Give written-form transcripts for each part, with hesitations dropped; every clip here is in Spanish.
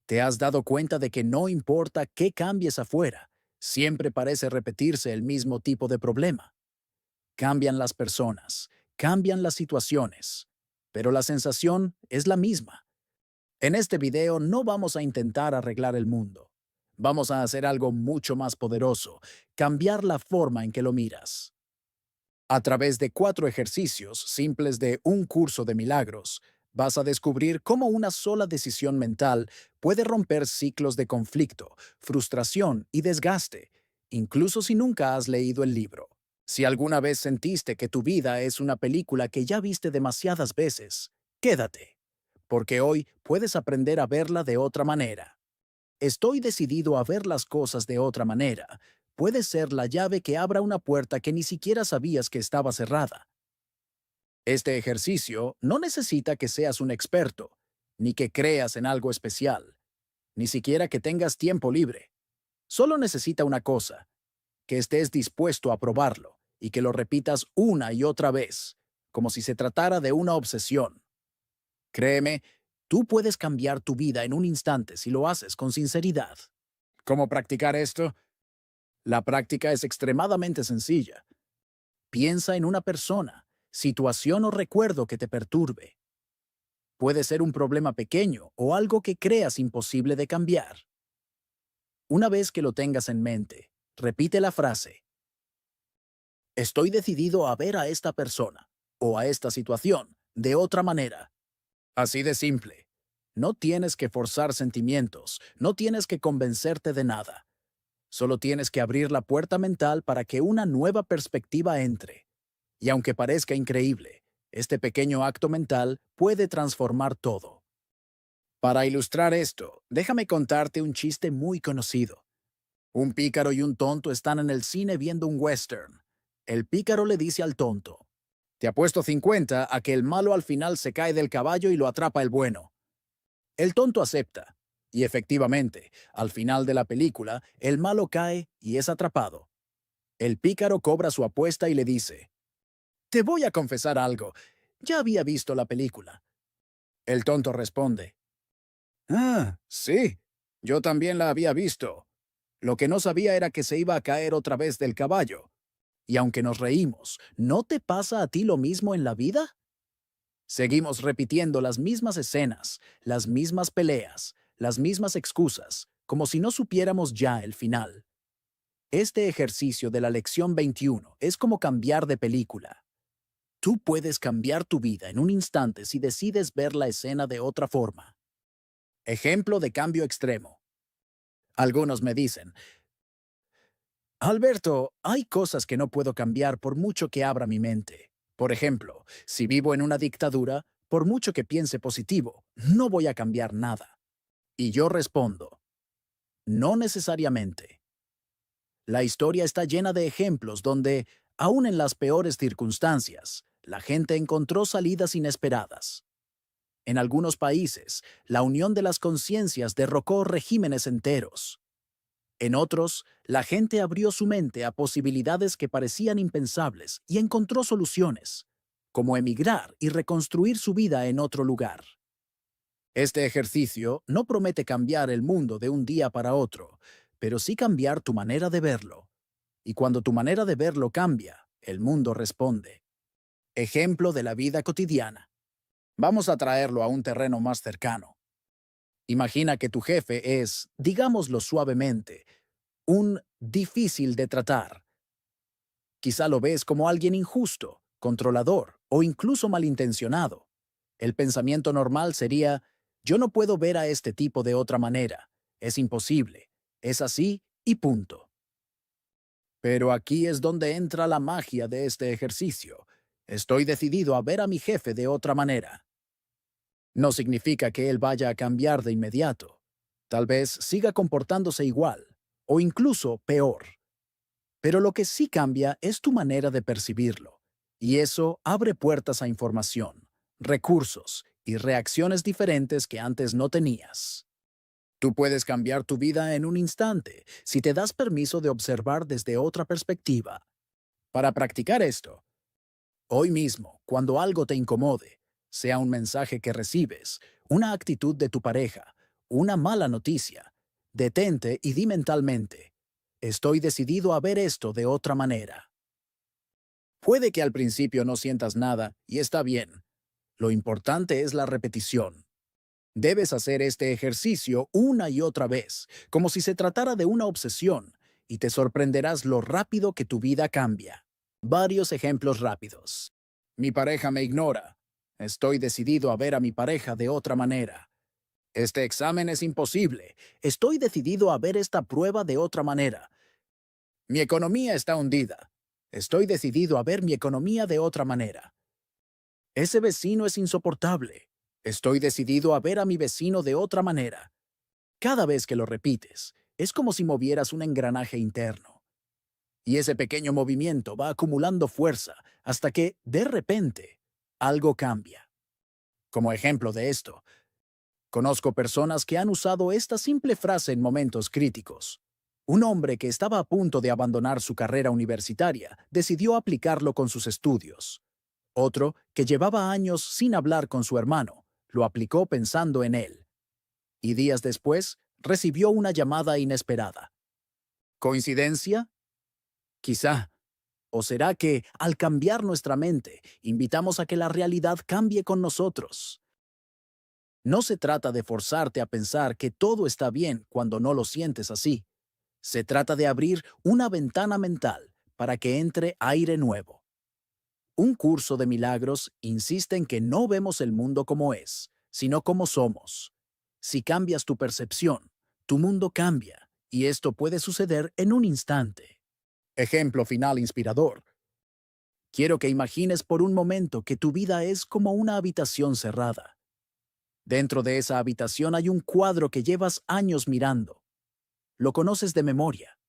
¿Te has dado cuenta de que no importa qué cambies afuera, siempre parece repetirse el mismo tipo de problema? Cambian las personas, cambian las situaciones, pero la sensación es la misma. En este video no vamos a intentar arreglar el mundo. Vamos a hacer algo mucho más poderoso, cambiar la forma en que lo miras. A través de 4 ejercicios simples de un curso de milagros, vas a descubrir cómo una sola decisión mental puede romper ciclos de conflicto, frustración y desgaste, incluso si nunca has leído el libro. Si alguna vez sentiste que tu vida es una película que ya viste demasiadas veces, quédate, porque hoy puedes aprender a verla de otra manera. Estoy decidido a ver las cosas de otra manera. Puede ser la llave que abra una puerta que ni siquiera sabías que estaba cerrada. Este ejercicio no necesita que seas un experto, ni que creas en algo especial, ni siquiera que tengas tiempo libre. Solo necesita una cosa, que estés dispuesto a probarlo y que lo repitas una y otra vez, como si se tratara de una obsesión. Créeme, tú puedes cambiar tu vida en un instante si lo haces con sinceridad. ¿Cómo practicar esto? La práctica es extremadamente sencilla. Piensa en una persona, situación o recuerdo que te perturbe. Puede ser un problema pequeño o algo que creas imposible de cambiar. Una vez que lo tengas en mente, repite la frase: estoy decidido a ver a esta persona o a esta situación de otra manera. Así de simple. No tienes que forzar sentimientos, no tienes que convencerte de nada. Solo tienes que abrir la puerta mental para que una nueva perspectiva entre. Y aunque parezca increíble, este pequeño acto mental puede transformar todo. Para ilustrar esto, déjame contarte un chiste muy conocido. Un pícaro y un tonto están en el cine viendo un western. El pícaro le dice al tonto: te apuesto 50 a que el malo al final se cae del caballo y lo atrapa el bueno. El tonto acepta. Y efectivamente, al final de la película, el malo cae y es atrapado. El pícaro cobra su apuesta y le dice: te voy a confesar algo. Ya había visto la película. El tonto responde: ah, sí, yo también la había visto. Lo que no sabía era que se iba a caer otra vez del caballo. Y aunque nos reímos, ¿no te pasa a ti lo mismo en la vida? Seguimos repitiendo las mismas escenas, las mismas peleas, las mismas excusas, como si no supiéramos ya el final. Este ejercicio de la lección 21 es como cambiar de película. Tú puedes cambiar tu vida en un instante si decides ver la escena de otra forma. Ejemplo de cambio extremo. Algunos me dicen: Alberto, hay cosas que no puedo cambiar por mucho que abra mi mente. Por ejemplo, si vivo en una dictadura, por mucho que piense positivo, no voy a cambiar nada. Y yo respondo: no necesariamente. La historia está llena de ejemplos donde, aun en las peores circunstancias, la gente encontró salidas inesperadas. En algunos países, la unión de las conciencias derrocó regímenes enteros. En otros, la gente abrió su mente a posibilidades que parecían impensables y encontró soluciones, como emigrar y reconstruir su vida en otro lugar. Este ejercicio no promete cambiar el mundo de un día para otro, pero sí cambiar tu manera de verlo. Y cuando tu manera de verlo cambia, el mundo responde. Ejemplo de la vida cotidiana. Vamos a traerlo a un terreno más cercano. Imagina que tu jefe es, digámoslo suavemente, un difícil de tratar. Quizá lo ves como alguien injusto, controlador o incluso malintencionado. El pensamiento normal sería: yo no puedo ver a este tipo de otra manera. Es imposible. Es así y punto. Pero aquí es donde entra la magia de este ejercicio. Estoy decidido a ver a mi jefe de otra manera. No significa que él vaya a cambiar de inmediato. Tal vez siga comportándose igual, o incluso peor. Pero lo que sí cambia es tu manera de percibirlo, y eso abre puertas a información, recursos y reacciones diferentes que antes no tenías. Tú puedes cambiar tu vida en un instante si te das permiso de observar desde otra perspectiva. Para practicar esto, hoy mismo, cuando algo te incomode, sea un mensaje que recibes, una actitud de tu pareja una mala noticia. Detente y di mentalmente, estoy decidido a ver esto de otra manera. Puede que al principio no sientas nada, y está bien. Lo importante es la repetición. Debes hacer este ejercicio una y otra vez, como si se tratara de una obsesión, y te sorprenderás lo rápido que tu vida cambia. Varios ejemplos rápidos. Mi pareja me ignora. Estoy decidido a ver a mi pareja de otra manera. Este examen es imposible. Estoy decidido a ver esta prueba de otra manera. Mi economía está hundida. Estoy decidido a ver mi economía de otra manera. Ese vecino es insoportable. Estoy decidido a ver a mi vecino de otra manera. Cada vez que lo repites, es como si movieras un engranaje interno. Y ese pequeño movimiento va acumulando fuerza hasta que, de repente, algo cambia. Como ejemplo de esto, conozco personas que han usado esta simple frase en momentos críticos. Un hombre que estaba a punto de abandonar su carrera universitaria decidió aplicarlo con sus estudios. Otro, que llevaba años sin hablar con su hermano, lo aplicó pensando en él. Y días después, recibió una llamada inesperada. ¿Coincidencia? Quizá. ¿O será que, al cambiar nuestra mente, invitamos a que la realidad cambie con nosotros? No se trata de forzarte a pensar que todo está bien cuando no lo sientes así. Se trata de abrir una ventana mental para que entre aire nuevo. Un curso de milagros insiste en que no vemos el mundo como es, sino como somos. Si cambias tu percepción, tu mundo cambia, y esto puede suceder en un instante. Ejemplo final inspirador. Quiero que imagines por un momento que tu vida es como una habitación cerrada. Dentro de esa habitación hay un cuadro que llevas años mirando. Lo conoces de memoria.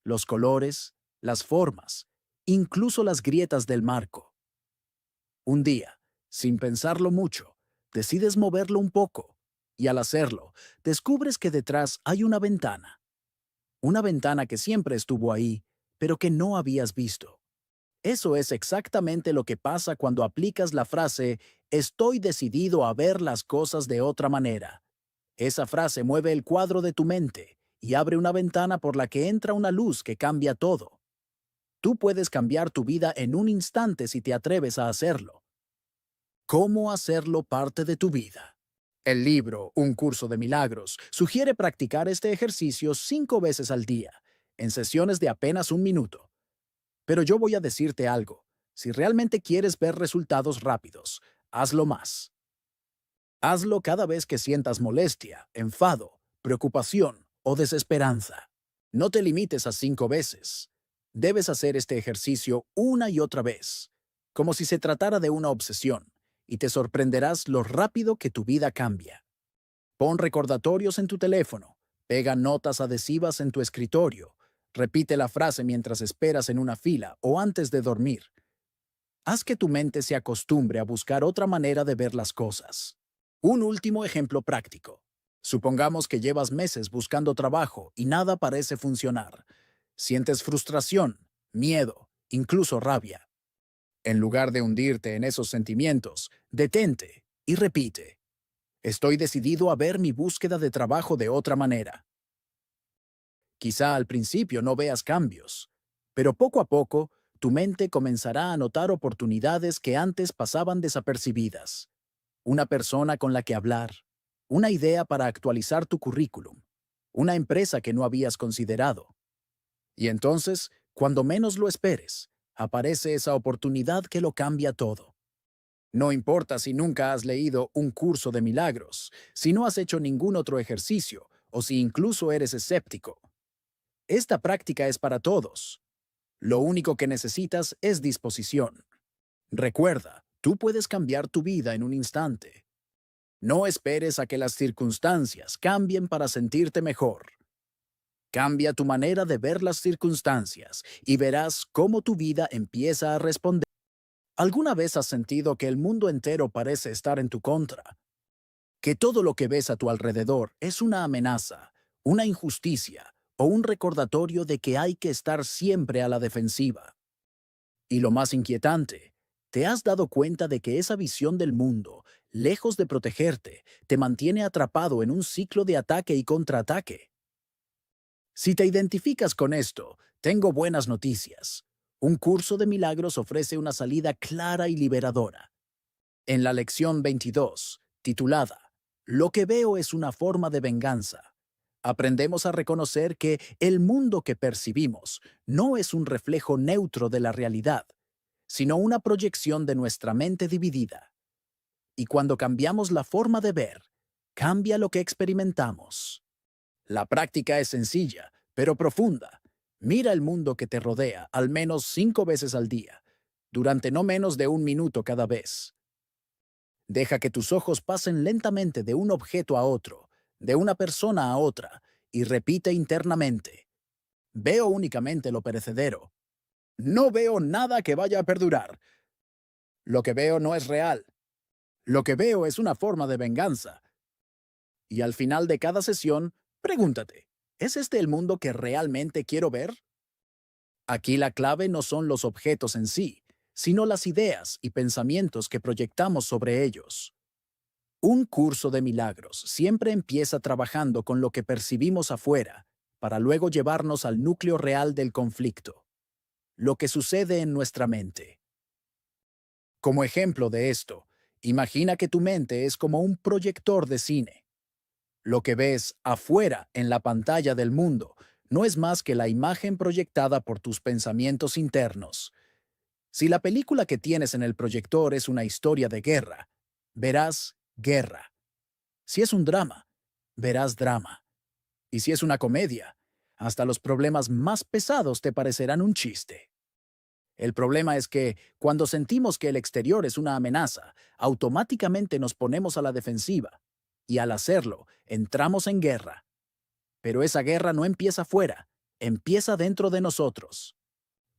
Los colores, las formas, incluso las grietas del marco. Un día, sin pensarlo mucho, decides moverlo un poco, y al hacerlo, descubres que detrás hay una ventana. Una ventana que siempre estuvo ahí, pero que no habías visto. Eso es exactamente lo que pasa cuando aplicas la frase "estoy decidido a ver las cosas de otra manera". Esa frase mueve el cuadro de tu mente y abre una ventana por la que entra una luz que cambia todo. Tú puedes cambiar tu vida en un instante si te atreves a hacerlo. ¿Cómo hacerlo parte de tu vida? El libro Un curso de milagros sugiere practicar este ejercicio 5 veces al día, en sesiones de apenas un minuto. Pero yo voy a decirte algo. Si realmente quieres ver resultados rápidos, hazlo más. Hazlo cada vez que sientas molestia, enfado, preocupación o desesperanza. No te limites a 5 veces. Debes hacer este ejercicio una y otra vez, como si se tratara de una obsesión, y te sorprenderás lo rápido que tu vida cambia. Pon recordatorios en tu teléfono, pega notas adhesivas en tu escritorio, repite la frase mientras esperas en una fila o antes de dormir. Haz que tu mente se acostumbre a buscar otra manera de ver las cosas. Un último ejemplo práctico. Supongamos que llevas meses buscando trabajo y nada parece funcionar. Sientes frustración, miedo, incluso rabia. En lugar de hundirte en esos sentimientos, detente y repite. Estoy decidido a ver mi búsqueda de trabajo de otra manera. Quizá al principio no veas cambios, pero poco a poco tu mente comenzará a notar oportunidades que antes pasaban desapercibidas. Una persona con la que hablar, una idea para actualizar tu currículum, una empresa que no habías considerado. Y entonces, cuando menos lo esperes, aparece esa oportunidad que lo cambia todo. No importa si nunca has leído un curso de milagros, si no has hecho ningún otro ejercicio, o si incluso eres escéptico. Esta práctica es para todos. Lo único que necesitas es disposición. Recuerda, tú puedes cambiar tu vida en un instante. No esperes a que las circunstancias cambien para sentirte mejor. Cambia tu manera de ver las circunstancias y verás cómo tu vida empieza a responder. ¿Alguna vez has sentido que el mundo entero parece estar en tu contra? Que todo lo que ves a tu alrededor es una amenaza, una injusticia o un recordatorio de que hay que estar siempre a la defensiva. Y lo más inquietante, ¿te has dado cuenta de que esa visión del mundo lejos de protegerte, te mantiene atrapado en un ciclo de ataque y contraataque. Si te identificas con esto, tengo buenas noticias. Un curso de milagros ofrece una salida clara y liberadora. En la lección 22, titulada Lo que veo es una forma de venganza, aprendemos a reconocer que el mundo que percibimos no es un reflejo neutro de la realidad, sino una proyección de nuestra mente dividida. Y cuando cambiamos la forma de ver, cambia lo que experimentamos. La práctica es sencilla, pero profunda. Mira el mundo que te rodea al menos 5 veces al día, durante no menos de 1 minuto cada vez. Deja que tus ojos pasen lentamente de un objeto a otro, de una persona a otra, y repite internamente. Veo únicamente lo perecedero. No veo nada que vaya a perdurar. Lo que veo no es real. Lo que veo es una forma de venganza. Y al final de cada sesión, pregúntate, ¿es este el mundo que realmente quiero ver? Aquí la clave no son los objetos en sí, sino las ideas y pensamientos que proyectamos sobre ellos. Un curso de milagros siempre empieza trabajando con lo que percibimos afuera, para luego llevarnos al núcleo real del conflicto, lo que sucede en nuestra mente. Como ejemplo de esto, imagina que tu mente es como un proyector de cine. Lo que ves afuera en la pantalla del mundo no es más que la imagen proyectada por tus pensamientos internos. Si la película que tienes en el proyector es una historia de guerra, verás guerra. Si es un drama, verás drama. Y si es una comedia, hasta los problemas más pesados te parecerán un chiste. El problema es que, cuando sentimos que el exterior es una amenaza, automáticamente nos ponemos a la defensiva. Y al hacerlo, entramos en guerra. Pero esa guerra no empieza fuera, empieza dentro de nosotros.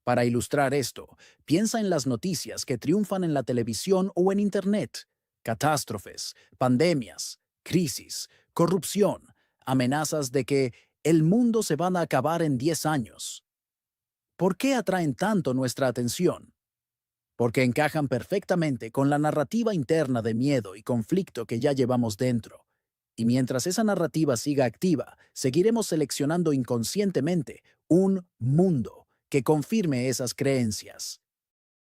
Para ilustrar esto, piensa en las noticias que triunfan en la televisión o en Internet. Catástrofes, pandemias, crisis, corrupción, amenazas de que el mundo se van a acabar en 10 años. ¿Por qué atraen tanto nuestra atención? Porque encajan perfectamente con la narrativa interna de miedo y conflicto que ya llevamos dentro. Y mientras esa narrativa siga activa, seguiremos seleccionando inconscientemente un mundo que confirme esas creencias.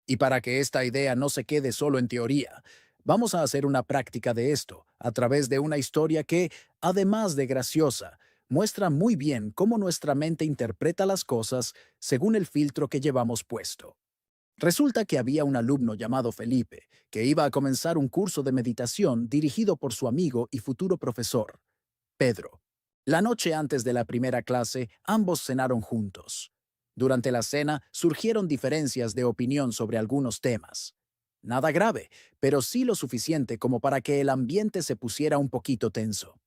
Y para que esta idea no se quede solo en teoría, vamos a hacer una práctica de esto a través de una historia que, además de graciosa, muestra muy bien cómo nuestra mente interpreta las cosas según el filtro que llevamos puesto. Resulta que había un alumno llamado Felipe, que iba a comenzar un curso de meditación dirigido por su amigo y futuro profesor, Pedro. La noche antes de la primera clase, ambos cenaron juntos. Durante la cena surgieron diferencias de opinión sobre algunos temas. Nada grave, pero sí lo suficiente como para que el ambiente se pusiera un poquito tenso.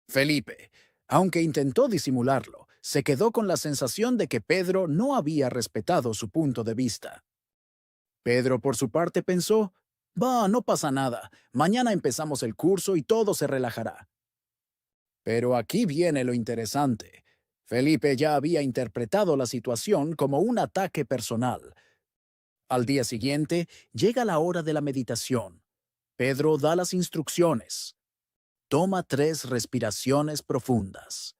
Felipe, aunque intentó disimularlo, se quedó con la sensación de que Pedro no había respetado su punto de vista. Pedro, por su parte, pensó, no pasa nada, mañana empezamos el curso y todo se relajará. Pero aquí viene lo interesante. Felipe ya había interpretado la situación como un ataque personal. Al día siguiente, llega la hora de la meditación. Pedro da las instrucciones. Toma 3 respiraciones profundas.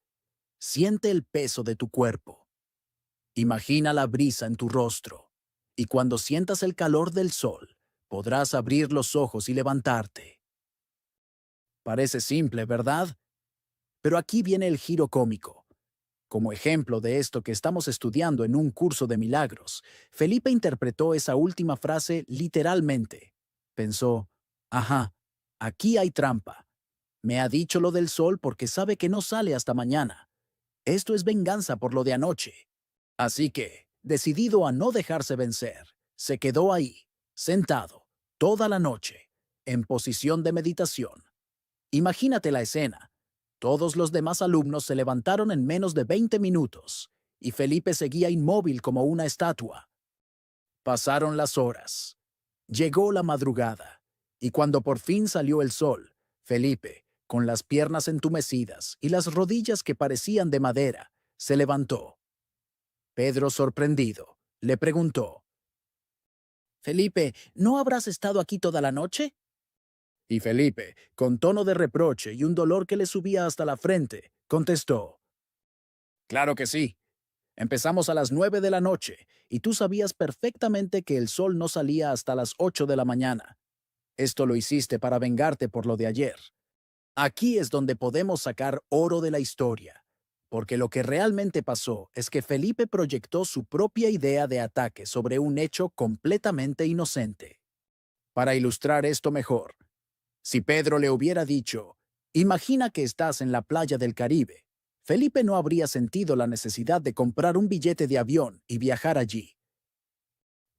Siente el peso de tu cuerpo. Imagina la brisa en tu rostro. Y cuando sientas el calor del sol, podrás abrir los ojos y levantarte. Parece simple, ¿verdad? Pero aquí viene el giro cómico. Como ejemplo de esto que estamos estudiando en un curso de milagros, Felipe interpretó esa última frase literalmente. Pensó, ajá, aquí hay trampa. Me ha dicho lo del sol porque sabe que no sale hasta mañana. Esto es venganza por lo de anoche. Así que, decidido a no dejarse vencer, se quedó ahí, sentado, toda la noche, en posición de meditación. Imagínate la escena. Todos los demás alumnos se levantaron en menos de 20 minutos, y Felipe seguía inmóvil como una estatua. Pasaron las horas. Llegó la madrugada, y cuando por fin salió el sol, Felipe, con las piernas entumecidas y las rodillas que parecían de madera, se levantó. Pedro, sorprendido, le preguntó, Felipe, ¿no habrás estado aquí toda la noche? Y Felipe, con tono de reproche y un dolor que le subía hasta la frente, contestó, claro que sí. Empezamos a las 9 de la noche y tú sabías perfectamente que el sol no salía hasta las 8 de la mañana. Esto lo hiciste para vengarte por lo de ayer. Aquí es donde podemos sacar oro de la historia, porque lo que realmente pasó es que Felipe proyectó su propia idea de ataque sobre un hecho completamente inocente. Para ilustrar esto mejor, si Pedro le hubiera dicho, imagina que estás en la playa del Caribe, Felipe no habría sentido la necesidad de comprar un billete de avión y viajar allí.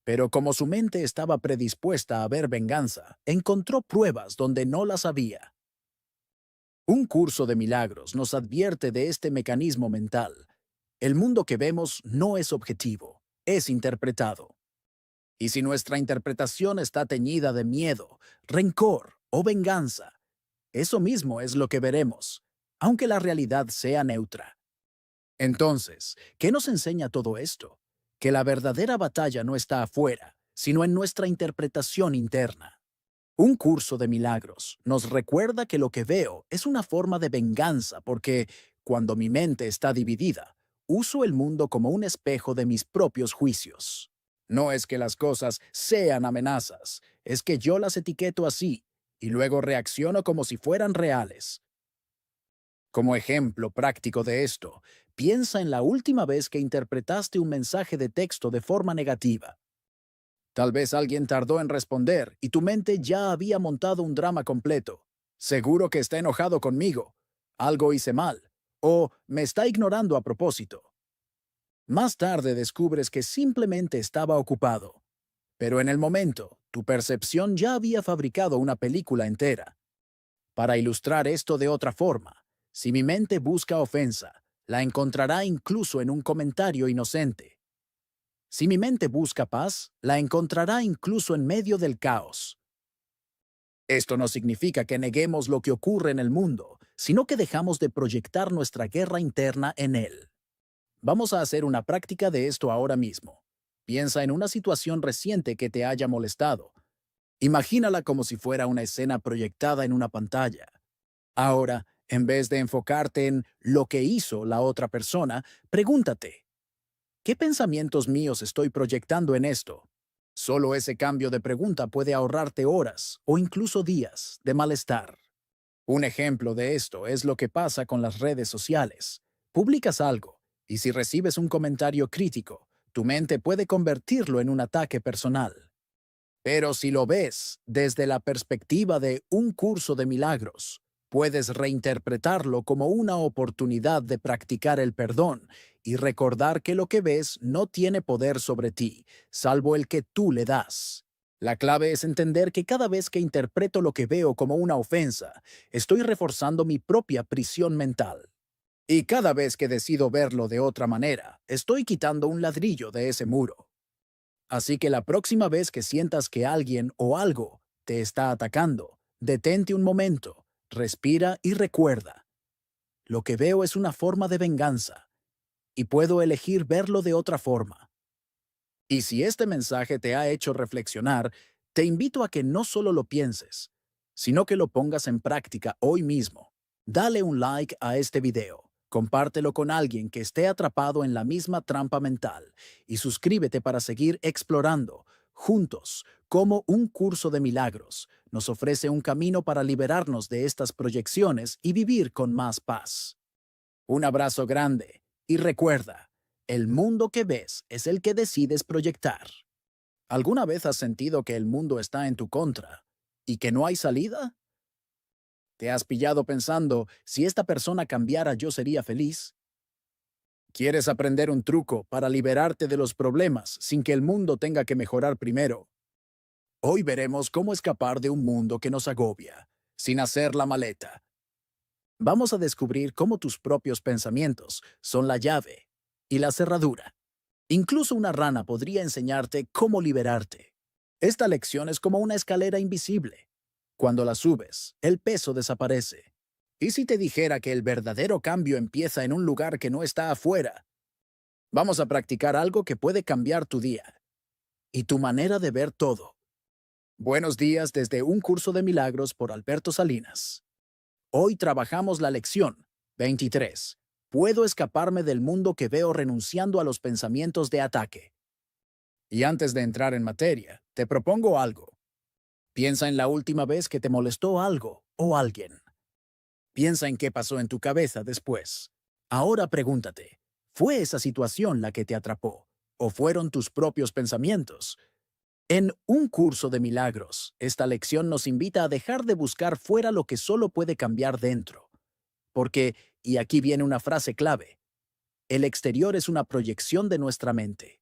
Pero como su mente estaba predispuesta a ver venganza, encontró pruebas donde no las había. Un curso de milagros nos advierte de este mecanismo mental. El mundo que vemos no es objetivo, es interpretado. Y si nuestra interpretación está teñida de miedo, rencor o venganza, eso mismo es lo que veremos, aunque la realidad sea neutra. Entonces, ¿qué nos enseña todo esto? Que la verdadera batalla no está afuera, sino en nuestra interpretación interna. Un curso de milagros nos recuerda que lo que veo es una forma de venganza porque, cuando mi mente está dividida, uso el mundo como un espejo de mis propios juicios. No es que las cosas sean amenazas, es que yo las etiqueto así y luego reacciono como si fueran reales. Como ejemplo práctico de esto, piensa en la última vez que interpretaste un mensaje de texto de forma negativa. Tal vez alguien tardó en responder y tu mente ya había montado un drama completo. Seguro que está enojado conmigo. Algo hice mal. O me está ignorando a propósito. Más tarde descubres que simplemente estaba ocupado. Pero en el momento, tu percepción ya había fabricado una película entera. Para ilustrar esto de otra forma, si mi mente busca ofensa, la encontrará incluso en un comentario inocente. Si mi mente busca paz, la encontrará incluso en medio del caos. Esto no significa que neguemos lo que ocurre en el mundo, sino que dejamos de proyectar nuestra guerra interna en él. Vamos a hacer una práctica de esto ahora mismo. Piensa en una situación reciente que te haya molestado. Imagínala como si fuera una escena proyectada en una pantalla. Ahora, en vez de enfocarte en lo que hizo la otra persona, pregúntate, ¿qué pensamientos míos estoy proyectando en esto? Solo ese cambio de pregunta puede ahorrarte horas o incluso días de malestar. Un ejemplo de esto es lo que pasa con las redes sociales. Publicas algo y si recibes un comentario crítico, tu mente puede convertirlo en un ataque personal. Pero si lo ves desde la perspectiva de un curso de milagros, puedes reinterpretarlo como una oportunidad de practicar el perdón y recordar que lo que ves no tiene poder sobre ti, salvo el que tú le das. La clave es entender que cada vez que interpreto lo que veo como una ofensa, estoy reforzando mi propia prisión mental. Y cada vez que decido verlo de otra manera, estoy quitando un ladrillo de ese muro. Así que la próxima vez que sientas que alguien o algo te está atacando, detente un momento, respira y recuerda. Lo que veo es una forma de venganza y puedo elegir verlo de otra forma. Y si este mensaje te ha hecho reflexionar, te invito a que no solo lo pienses, sino que lo pongas en práctica hoy mismo. Dale un like a este video, compártelo con alguien que esté atrapado en la misma trampa mental y suscríbete para seguir explorando, juntos, cómo un curso de milagros nos ofrece un camino para liberarnos de estas proyecciones y vivir con más paz. Un abrazo grande y recuerda, el mundo que ves es el que decides proyectar. ¿Alguna vez has sentido que el mundo está en tu contra y que no hay salida? ¿Te has pillado pensando, si esta persona cambiara yo sería feliz? ¿Quieres aprender un truco para liberarte de los problemas sin que el mundo tenga que mejorar primero? Hoy veremos cómo escapar de un mundo que nos agobia, sin hacer la maleta. Vamos a descubrir cómo tus propios pensamientos son la llave y la cerradura. Incluso una rana podría enseñarte cómo liberarte. Esta lección es como una escalera invisible. Cuando la subes, el peso desaparece. ¿Y si te dijera que el verdadero cambio empieza en un lugar que no está afuera? Vamos a practicar algo que puede cambiar tu día y tu manera de ver todo. Buenos días desde Un Curso de Milagros por Alberto Salinas. Hoy trabajamos la lección 23. Puedo escaparme del mundo que veo renunciando a los pensamientos de ataque. Y antes de entrar en materia, te propongo algo. Piensa en la última vez que te molestó algo o alguien. Piensa en qué pasó en tu cabeza después. Ahora pregúntate, ¿fue esa situación la que te atrapó? ¿O fueron tus propios pensamientos? En Un Curso de Milagros, esta lección nos invita a dejar de buscar fuera lo que solo puede cambiar dentro. Porque, y aquí viene una frase clave, el exterior es una proyección de nuestra mente.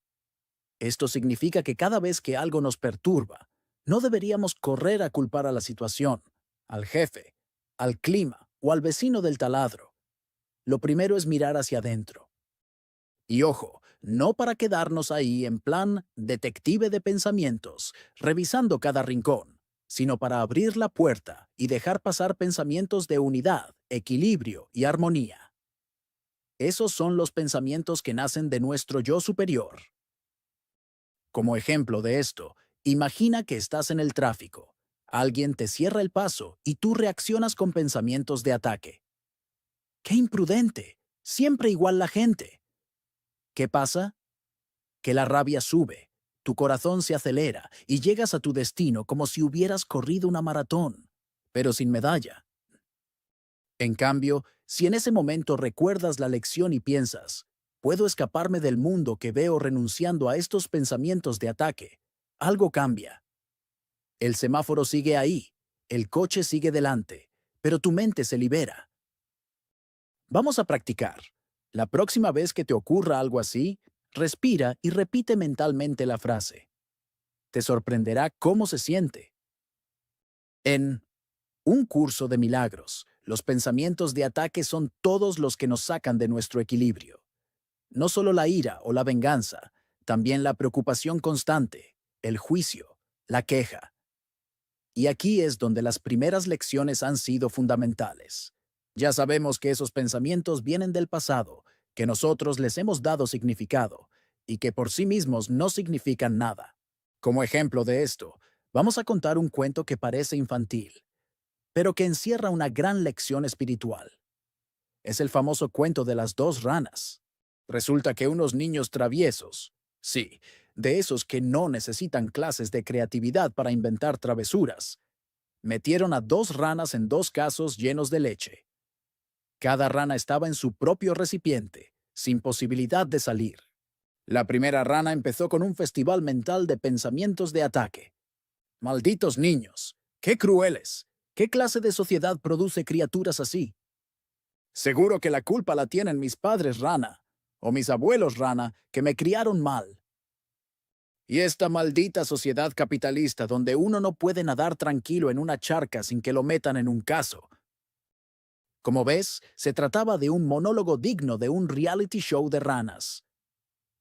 Esto significa que cada vez que algo nos perturba, no deberíamos correr a culpar a la situación, al jefe, al clima o al vecino del taladro. Lo primero es mirar hacia adentro. Y ojo, no para quedarnos ahí en plan detective de pensamientos, revisando cada rincón, sino para abrir la puerta y dejar pasar pensamientos de unidad, equilibrio y armonía. Esos son los pensamientos que nacen de nuestro yo superior. Como ejemplo de esto, imagina que estás en el tráfico. Alguien te cierra el paso y tú reaccionas con pensamientos de ataque. ¡Qué imprudente! Siempre igual la gente. ¿Qué pasa? Que la rabia sube, tu corazón se acelera y llegas a tu destino como si hubieras corrido una maratón, pero sin medalla. En cambio, si en ese momento recuerdas la lección y piensas, puedo escaparme del mundo que veo renunciando a estos pensamientos de ataque, algo cambia. El semáforo sigue ahí, el coche sigue delante, pero tu mente se libera. Vamos a practicar. La próxima vez que te ocurra algo así, respira y repite mentalmente la frase. Te sorprenderá cómo se siente. En Un Curso de Milagros, los pensamientos de ataque son todos los que nos sacan de nuestro equilibrio. No solo la ira o la venganza, también la preocupación constante, el juicio, la queja. Y aquí es donde las primeras lecciones han sido fundamentales. Ya sabemos que esos pensamientos vienen del pasado, que nosotros les hemos dado significado, y que por sí mismos no significan nada. Como ejemplo de esto, vamos a contar un cuento que parece infantil, pero que encierra una gran lección espiritual. Es el famoso cuento de las dos ranas. Resulta que unos niños traviesos, sí, de esos que no necesitan clases de creatividad para inventar travesuras, metieron a dos ranas en dos casos llenos de leche. Cada rana estaba en su propio recipiente, sin posibilidad de salir. La primera rana empezó con un festival mental de pensamientos de ataque. Malditos niños, qué crueles. ¿Qué clase de sociedad produce criaturas así? Seguro que la culpa la tienen mis padres rana, o mis abuelos rana, que me criaron mal. Y esta maldita sociedad capitalista donde uno no puede nadar tranquilo en una charca sin que lo metan en un caso. Como ves, se trataba de un monólogo digno de un reality show de ranas.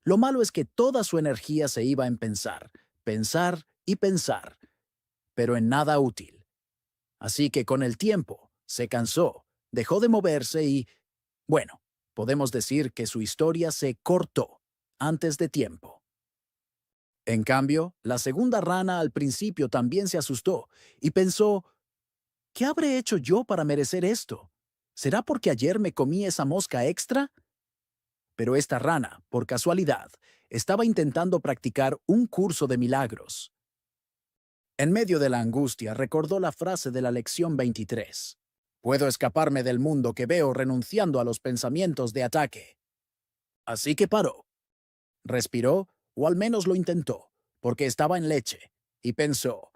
Lo malo es que toda su energía se iba en pensar, pensar y pensar, pero en nada útil. Así que con el tiempo, se cansó, dejó de moverse y, bueno, podemos decir que su historia se cortó antes de tiempo. En cambio, la segunda rana al principio también se asustó y pensó, ¿qué habré hecho yo para merecer esto? ¿Será porque ayer me comí esa mosca extra? Pero esta rana, por casualidad, estaba intentando practicar un curso de milagros. En medio de la angustia recordó la frase de la lección 23. Puedo escaparme del mundo que veo renunciando a los pensamientos de ataque. Así que paró. Respiró, o al menos lo intentó, porque estaba en leche, y pensó,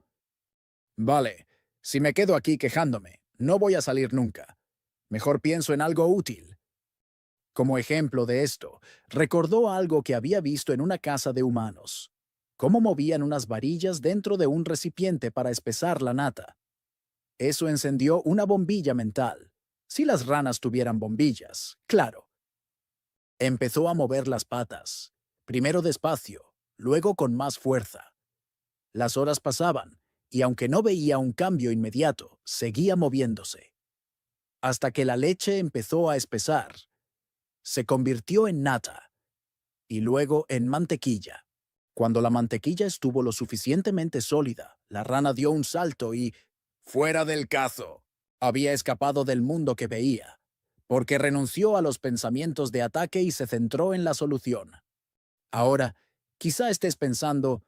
vale, si me quedo aquí quejándome, no voy a salir nunca. Mejor pienso en algo útil. Como ejemplo de esto, recordó algo que había visto en una casa de humanos. Cómo movían unas varillas dentro de un recipiente para espesar la nata. Eso encendió una bombilla mental. Si las ranas tuvieran bombillas, claro. Empezó a mover las patas, primero despacio, luego con más fuerza. Las horas pasaban, y aunque no veía un cambio inmediato, seguía moviéndose. Hasta que la leche empezó a espesar. Se convirtió en nata, y luego en mantequilla. Cuando la mantequilla estuvo lo suficientemente sólida, la rana dio un salto y, fuera del cazo, había escapado del mundo que veía, porque renunció a los pensamientos de ataque y se centró en la solución. Ahora, quizá estés pensando,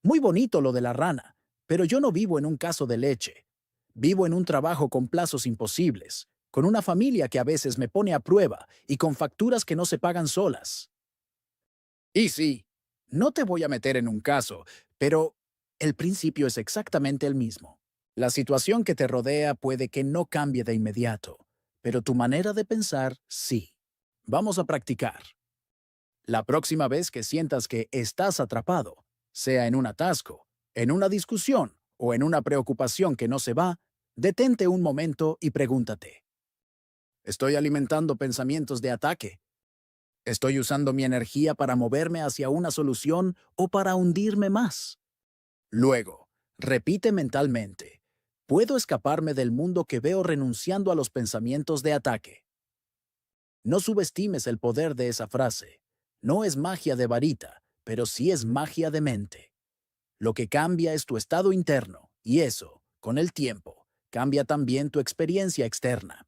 muy bonito lo de la rana, pero yo no vivo en un caso de leche. Vivo en un trabajo con plazos imposibles, con una familia que a veces me pone a prueba y con facturas que no se pagan solas. Y sí, no te voy a meter en un caso, pero el principio es exactamente el mismo. La situación que te rodea puede que no cambie de inmediato, pero tu manera de pensar sí. Vamos a practicar. La próxima vez que sientas que estás atrapado, sea en un atasco, en una discusión o en una preocupación que no se va, detente un momento y pregúntate, ¿estoy alimentando pensamientos de ataque? ¿Estoy usando mi energía para moverme hacia una solución o para hundirme más? Luego, repite mentalmente, ¿puedo escaparme del mundo que veo renunciando a los pensamientos de ataque? No subestimes el poder de esa frase. No es magia de varita, pero sí es magia de mente. Lo que cambia es tu estado interno, y eso, con el tiempo, cambia también tu experiencia externa.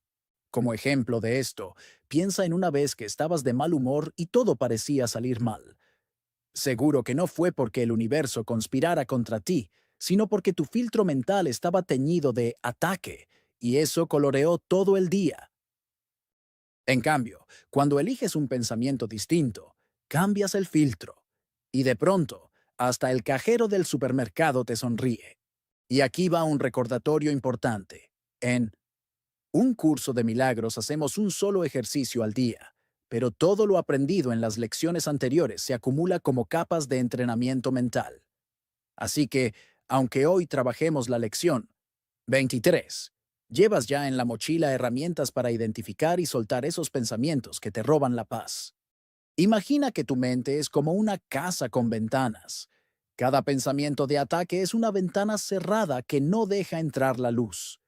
Como ejemplo de esto, piensa en una vez que estabas de mal humor y todo parecía salir mal. Seguro que no fue porque el universo conspirara contra ti, sino porque tu filtro mental estaba teñido de ataque, y eso coloreó todo el día. En cambio, cuando eliges un pensamiento distinto, cambias el filtro, y de pronto, hasta el cajero del supermercado te sonríe. Y aquí va un recordatorio importante. En un curso de milagros hacemos un solo ejercicio al día, pero todo lo aprendido en las lecciones anteriores se acumula como capas de entrenamiento mental. Así que, aunque hoy trabajemos la lección 23, llevas ya en la mochila herramientas para identificar y soltar esos pensamientos que te roban la paz. Imagina que tu mente es como una casa con ventanas. Cada pensamiento de ataque es una ventana cerrada que no deja entrar la luz.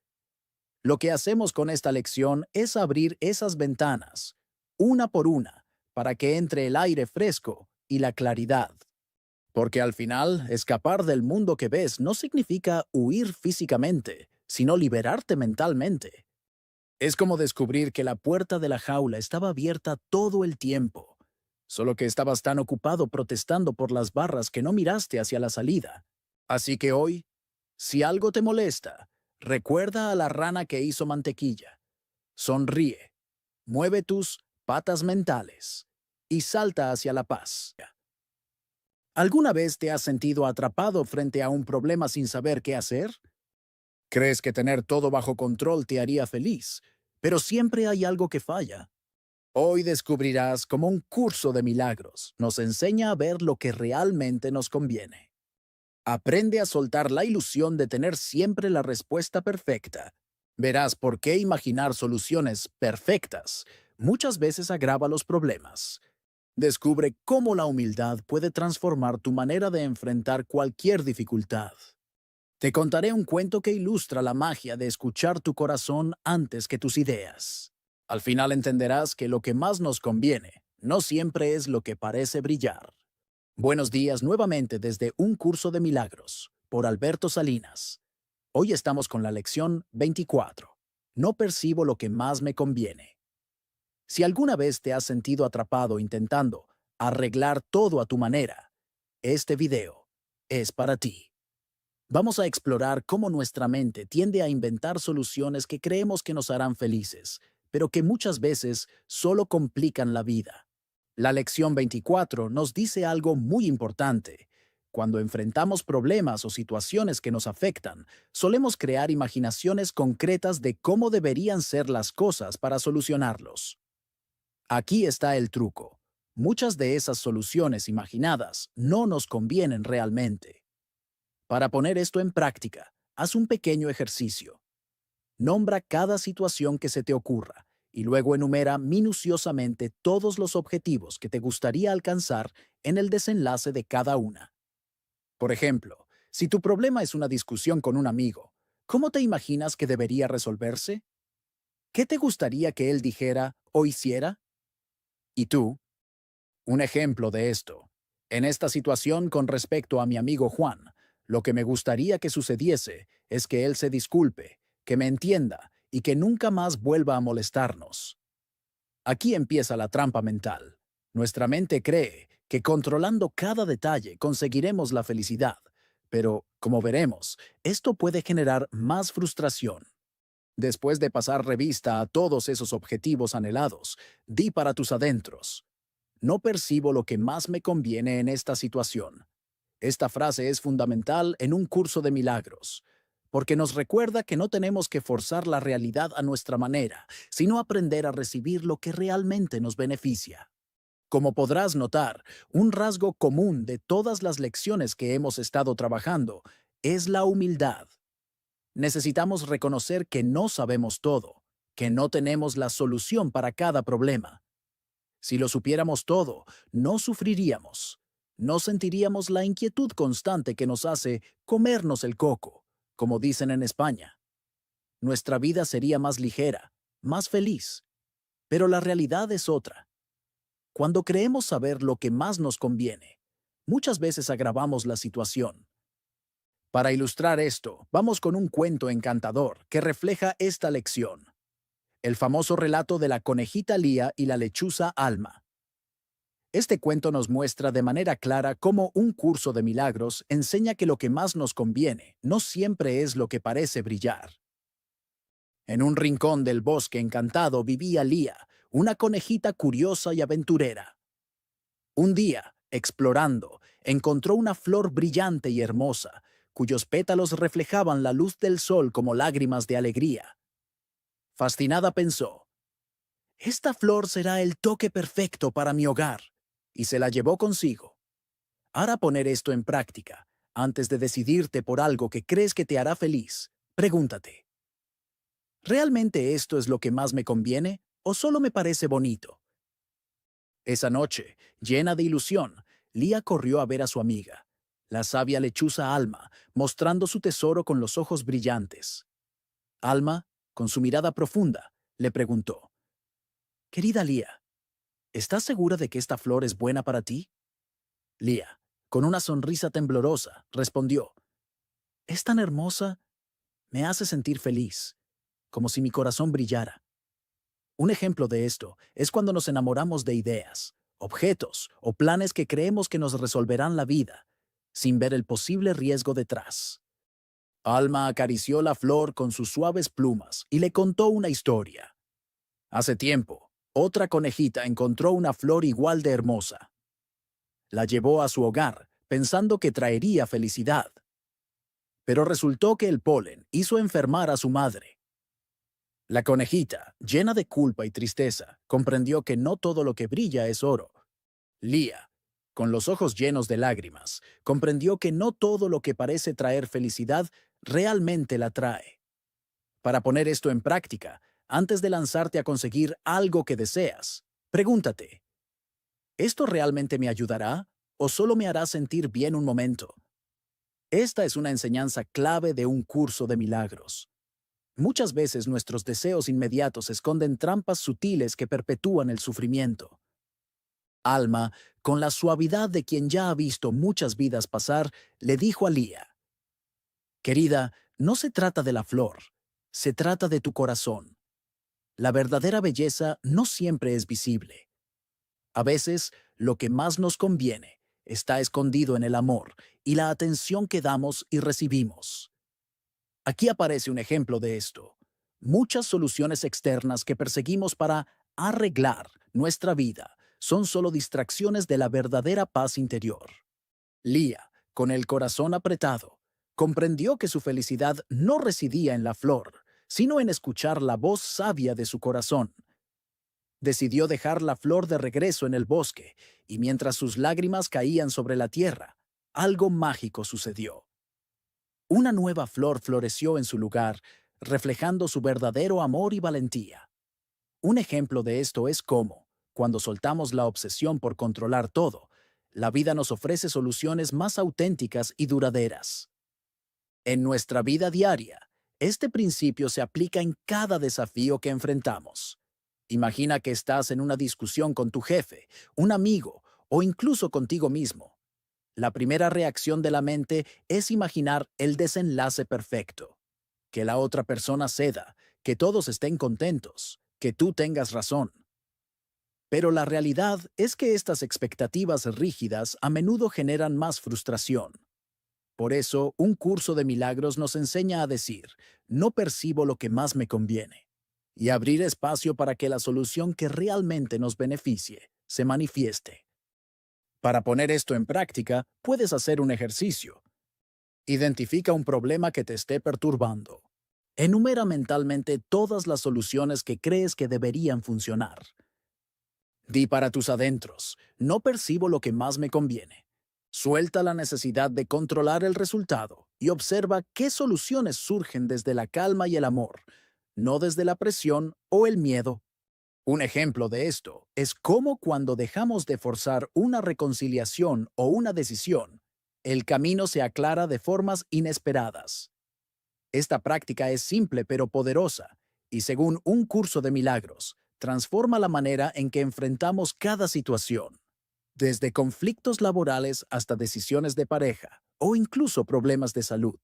Lo que hacemos con esta lección es abrir esas ventanas, una por una, para que entre el aire fresco y la claridad. Porque al final, escapar del mundo que ves no significa huir físicamente, sino liberarte mentalmente. Es como descubrir que la puerta de la jaula estaba abierta todo el tiempo, solo que estabas tan ocupado protestando por las barras que no miraste hacia la salida. Así que hoy, si algo te molesta, recuerda a la rana que hizo mantequilla. Sonríe, mueve tus patas mentales y salta hacia la paz. ¿Alguna vez te has sentido atrapado frente a un problema sin saber qué hacer? Crees que tener todo bajo control te haría feliz, pero siempre hay algo que falla. Hoy descubrirás cómo un curso de milagros nos enseña a ver lo que realmente nos conviene. Aprende a soltar la ilusión de tener siempre la respuesta perfecta. Verás por qué imaginar soluciones perfectas muchas veces agrava los problemas. Descubre cómo la humildad puede transformar tu manera de enfrentar cualquier dificultad. Te contaré un cuento que ilustra la magia de escuchar tu corazón antes que tus ideas. Al final entenderás que lo que más nos conviene no siempre es lo que parece brillar. Buenos días nuevamente desde Un Curso de Milagros, por Alberto Salinas. Hoy estamos con la lección 24. No percibo lo que más me conviene. Si alguna vez te has sentido atrapado intentando arreglar todo a tu manera, este video es para ti. Vamos a explorar cómo nuestra mente tiende a inventar soluciones que creemos que nos harán felices, pero que muchas veces solo complican la vida. La lección 24 nos dice algo muy importante. Cuando enfrentamos problemas o situaciones que nos afectan, solemos crear imaginaciones concretas de cómo deberían ser las cosas para solucionarlos. Aquí está el truco. Muchas de esas soluciones imaginadas no nos convienen realmente. Para poner esto en práctica, haz un pequeño ejercicio. Nombra cada situación que se te ocurra y luego enumera minuciosamente todos los objetivos que te gustaría alcanzar en el desenlace de cada una. Por ejemplo, si tu problema es una discusión con un amigo, ¿cómo te imaginas que debería resolverse? ¿Qué te gustaría que él dijera o hiciera? ¿Y tú? Un ejemplo de esto. En esta situación con respecto a mi amigo Juan, lo que me gustaría que sucediese es que él se disculpe, que me entienda y que nunca más vuelva a molestarnos. Aquí empieza la trampa mental. Nuestra mente cree que controlando cada detalle conseguiremos la felicidad, pero, como veremos, esto puede generar más frustración. Después de pasar revista a todos esos objetivos anhelados, di para tus adentros: no percibo lo que más me conviene en esta situación. Esta frase es fundamental en un curso de milagros, porque nos recuerda que no tenemos que forzar la realidad a nuestra manera, sino aprender a recibir lo que realmente nos beneficia. Como podrás notar, un rasgo común de todas las lecciones que hemos estado trabajando es la humildad. Necesitamos reconocer que no sabemos todo, que no tenemos la solución para cada problema. Si lo supiéramos todo, no sufriríamos. No sentiríamos la inquietud constante que nos hace comernos el coco, como dicen en España. Nuestra vida sería más ligera, más feliz. Pero la realidad es otra. Cuando creemos saber lo que más nos conviene, muchas veces agravamos la situación. Para ilustrar esto, vamos con un cuento encantador que refleja esta lección. El famoso relato de la conejita Lía y la lechuza Alma. Este cuento nos muestra de manera clara cómo un curso de milagros enseña que lo que más nos conviene no siempre es lo que parece brillar. En un rincón del bosque encantado vivía Lía, una conejita curiosa y aventurera. Un día, explorando, encontró una flor brillante y hermosa, cuyos pétalos reflejaban la luz del sol como lágrimas de alegría. Fascinada pensó: esta flor será el toque perfecto para mi hogar, y se la llevó consigo. Hará poner esto en práctica. Antes de decidirte por algo que crees que te hará feliz, pregúntate: ¿realmente esto es lo que más me conviene o solo me parece bonito? Esa noche, llena de ilusión, Lía corrió a ver a su amiga, la sabia lechuza Alma, mostrando su tesoro con los ojos brillantes. Alma, con su mirada profunda, le preguntó: querida Lía, ¿estás segura de que esta flor es buena para ti? Lía, con una sonrisa temblorosa, respondió: es tan hermosa, me hace sentir feliz, como si mi corazón brillara. Un ejemplo de esto es cuando nos enamoramos de ideas, objetos o planes que creemos que nos resolverán la vida, sin ver el posible riesgo detrás. Alma acarició la flor con sus suaves plumas y le contó una historia. Hace tiempo, otra conejita encontró una flor igual de hermosa. La llevó a su hogar, pensando que traería felicidad. Pero resultó que el polen hizo enfermar a su madre. La conejita, llena de culpa y tristeza, comprendió que no todo lo que brilla es oro. Lía, con los ojos llenos de lágrimas, comprendió que no todo lo que parece traer felicidad realmente la trae. Para poner esto en práctica, antes de lanzarte a conseguir algo que deseas, pregúntate: ¿esto realmente me ayudará o solo me hará sentir bien un momento? Esta es una enseñanza clave de un curso de milagros. Muchas veces nuestros deseos inmediatos esconden trampas sutiles que perpetúan el sufrimiento. Alma, con la suavidad de quien ya ha visto muchas vidas pasar, le dijo a Lía: querida, no se trata de la flor, se trata de tu corazón. La verdadera belleza no siempre es visible. A veces, lo que más nos conviene está escondido en el amor y la atención que damos y recibimos. Aquí aparece un ejemplo de esto. Muchas soluciones externas que perseguimos para arreglar nuestra vida son solo distracciones de la verdadera paz interior. Lía, con el corazón apretado, comprendió que su felicidad no residía en la flor, sino en escuchar la voz sabia de su corazón. Decidió dejar la flor de regreso en el bosque, y mientras sus lágrimas caían sobre la tierra, algo mágico sucedió. Una nueva flor floreció en su lugar, reflejando su verdadero amor y valentía. Un ejemplo de esto es cómo, cuando soltamos la obsesión por controlar todo, la vida nos ofrece soluciones más auténticas y duraderas. En nuestra vida diaria, este principio se aplica en cada desafío que enfrentamos. Imagina que estás en una discusión con tu jefe, un amigo o incluso contigo mismo. La primera reacción de la mente es imaginar el desenlace perfecto, que la otra persona ceda, que todos estén contentos, que tú tengas razón. Pero la realidad es que estas expectativas rígidas a menudo generan más frustración. Por eso, un curso de milagros nos enseña a decir, no percibo lo que más me conviene, y abrir espacio para que la solución que realmente nos beneficie se manifieste. Para poner esto en práctica, puedes hacer un ejercicio. Identifica un problema que te esté perturbando. Enumera mentalmente todas las soluciones que crees que deberían funcionar. Di para tus adentros, no percibo lo que más me conviene. Suelta la necesidad de controlar el resultado y observa qué soluciones surgen desde la calma y el amor, no desde la presión o el miedo. Un ejemplo de esto es cómo cuando dejamos de forzar una reconciliación o una decisión, el camino se aclara de formas inesperadas. Esta práctica es simple pero poderosa y, según un curso de milagros, transforma la manera en que enfrentamos cada situación, desde conflictos laborales hasta decisiones de pareja o incluso problemas de salud.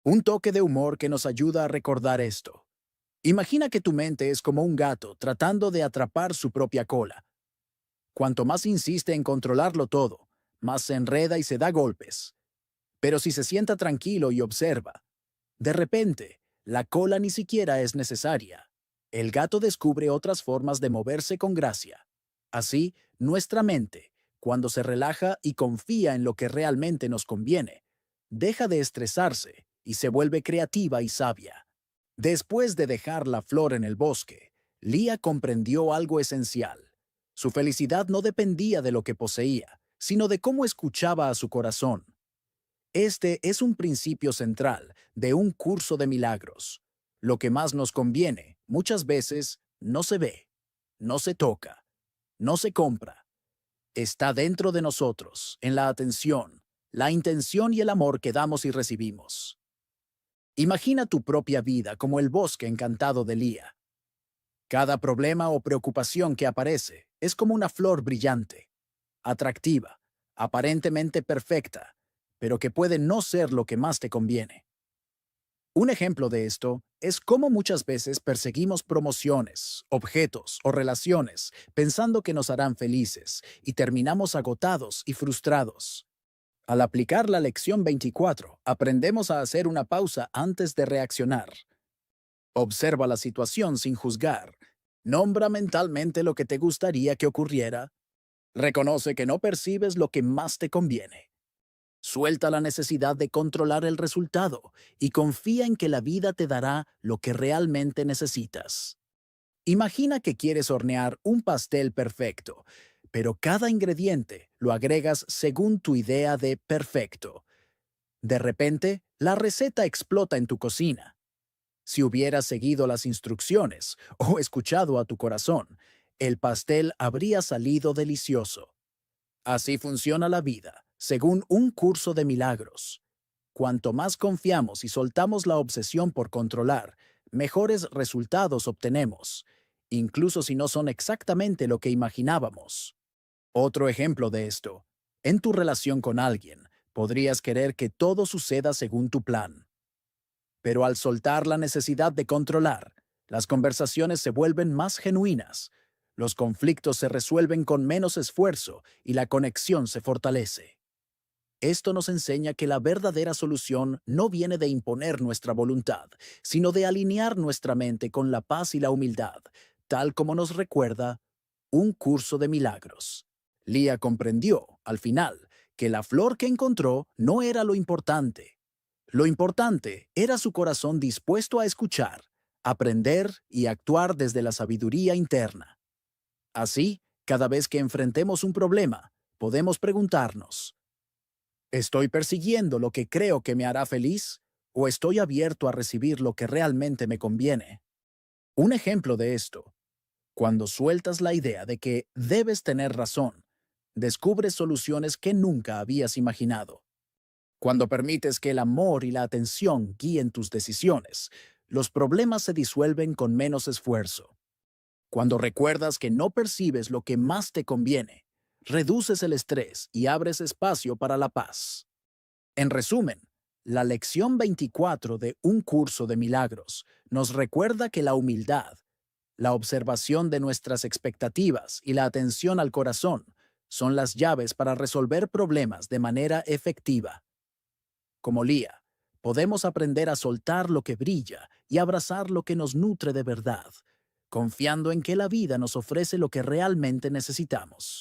Un toque de humor que nos ayuda a recordar esto. Imagina que tu mente es como un gato tratando de atrapar su propia cola. Cuanto más insiste en controlarlo todo, más se enreda y se da golpes. Pero si se sienta tranquilo y observa, de repente, la cola ni siquiera es necesaria. El gato descubre otras formas de moverse con gracia. Así, nuestra mente, cuando se relaja y confía en lo que realmente nos conviene, deja de estresarse y se vuelve creativa y sabia. Después de dejar la flor en el bosque, Lía comprendió algo esencial. Su felicidad no dependía de lo que poseía, sino de cómo escuchaba a su corazón. Este es un principio central de un curso de milagros. Lo que más nos conviene, muchas veces, no se ve, no se toca, no se compra. Está dentro de nosotros, en la atención, la intención y el amor que damos y recibimos. Imagina tu propia vida como el bosque encantado de Lía. Cada problema o preocupación que aparece es como una flor brillante, atractiva, aparentemente perfecta, pero que puede no ser lo que más te conviene. Un ejemplo de esto es cómo muchas veces perseguimos promociones, objetos o relaciones pensando que nos harán felices y terminamos agotados y frustrados. Al aplicar la lección 24, aprendemos a hacer una pausa antes de reaccionar. Observa la situación sin juzgar. Nombra mentalmente lo que te gustaría que ocurriera. Reconoce que no percibes lo que más te conviene. Suelta la necesidad de controlar el resultado y confía en que la vida te dará lo que realmente necesitas. Imagina que quieres hornear un pastel perfecto, pero cada ingrediente lo agregas según tu idea de perfecto. De repente, la receta explota en tu cocina. Si hubieras seguido las instrucciones o escuchado a tu corazón, el pastel habría salido delicioso. Así funciona la vida, según un curso de milagros. Cuanto más confiamos y soltamos la obsesión por controlar, mejores resultados obtenemos, incluso si no son exactamente lo que imaginábamos. Otro ejemplo de esto. En tu relación con alguien, podrías querer que todo suceda según tu plan. Pero al soltar la necesidad de controlar, las conversaciones se vuelven más genuinas, los conflictos se resuelven con menos esfuerzo y la conexión se fortalece. Esto nos enseña que la verdadera solución no viene de imponer nuestra voluntad, sino de alinear nuestra mente con la paz y la humildad, tal como nos recuerda un curso de milagros. Lía comprendió, al final, que la flor que encontró no era lo importante. Lo importante era su corazón dispuesto a escuchar, aprender y actuar desde la sabiduría interna. Así, cada vez que enfrentemos un problema, podemos preguntarnos, ¿estoy persiguiendo lo que creo que me hará feliz o estoy abierto a recibir lo que realmente me conviene? Un ejemplo de esto, cuando sueltas la idea de que debes tener razón, descubres soluciones que nunca habías imaginado. Cuando permites que el amor y la atención guíen tus decisiones, los problemas se disuelven con menos esfuerzo. Cuando recuerdas que no percibes lo que más te conviene, reduces el estrés y abres espacio para la paz. En resumen, la lección 24 de Un curso de milagros nos recuerda que la humildad, la observación de nuestras expectativas y la atención al corazón son las llaves para resolver problemas de manera efectiva. Como Lía, podemos aprender a soltar lo que brilla y abrazar lo que nos nutre de verdad, confiando en que la vida nos ofrece lo que realmente necesitamos.